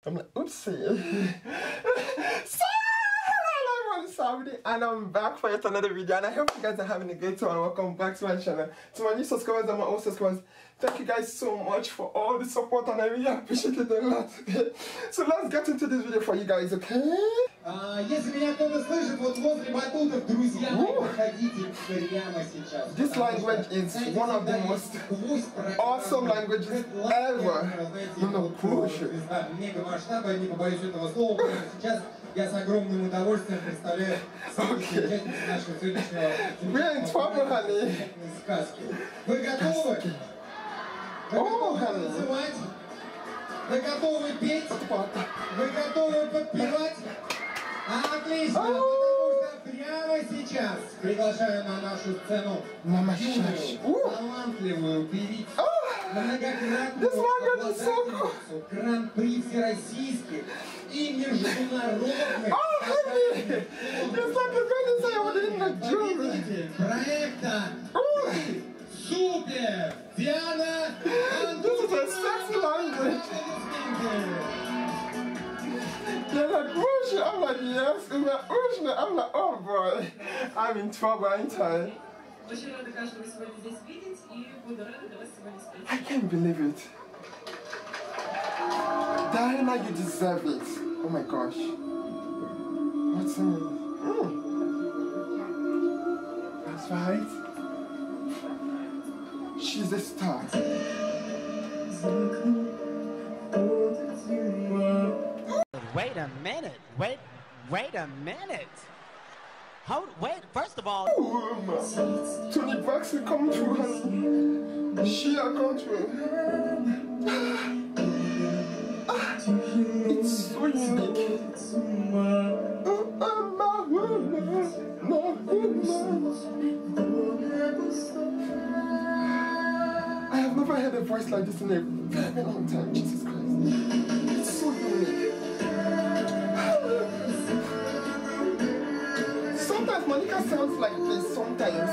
I'm like, oopsie. Saudi, and I'm back for yet another video, and I hope you guys are having a good time. Welcome back to my channel. To my new subscribers and my old subscribers, thank you guys so much for all the support, and I really appreciate it a lot. So let's get into this video for you guys, okay? Если меня кто-то слышит, вот возле батутов, друзья мои, проходите прямо сейчас. This language is one of the most awesome languages ever. No bullshit. Мега масштаба, не побоюсь этого слова, сейчас я с огромным удовольствием представляю участников нашего сегодняшнего сказки. Вы готовы? Вы готовы танцевать? Вы готовы петь? Вы готовы подпевать? Отлично, потому что прямо сейчас приглашаю на нашу сцену юную, талантливую певицу, многократную обладательницу гран-при всероссийских и международных победитель проекта «Супер» Диана Ankudinova. They're like, Ocean. I'm like, yes. And they're like, Ocean. I'm like, oh boy. I'm in trouble, ain't I? I can't believe it. Diana, you deserve it. Oh my gosh. What's in it? That's right. She's a star. Wait a minute. Wait a minute. Wait, first of all. Tony Braxton come through, honey. She are come through. It's so unique. I have never heard a voice like this in a very long time. Jesus Christ. It's so unique. Sometimes Monica sounds like this, sometimes.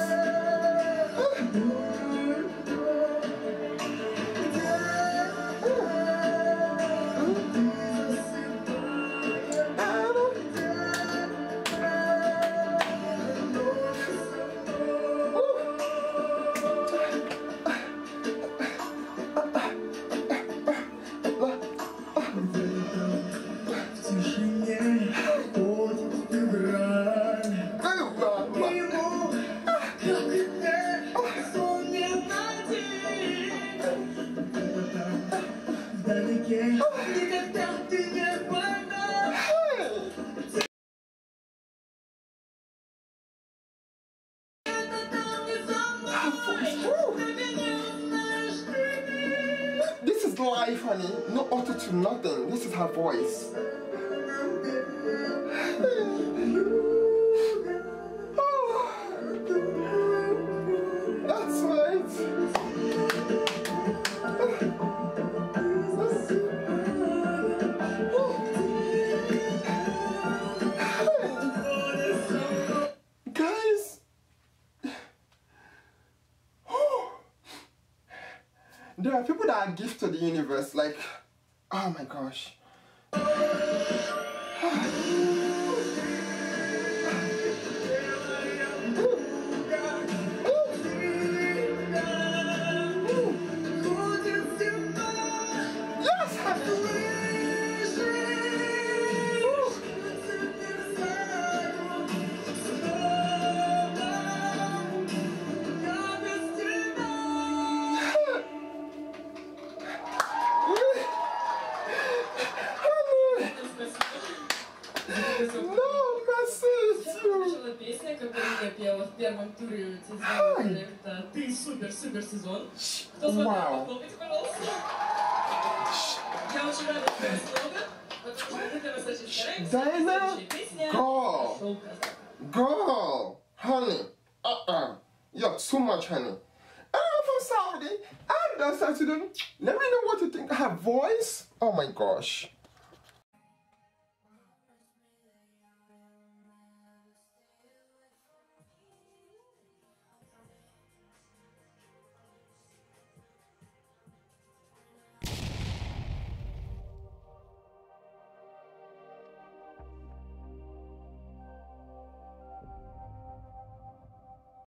This is live, honey. No auto-tune, nothing. This is her voice. That's right. Guys, there are people that are gifted to the universe, like, oh my gosh. Я пела в первом туре проекта «Ты супер сезон». Кто смотрел, похлопайте, пожалуйста. Я очень рада твоему слоган, потому что мы для вас очень стараемся. Следующая песня «Шоу Концерт». Girl, honey, you're too much, honey. I'm from Saudi. I'm down South Sudan. Let me know what you think. Her voice, oh my gosh.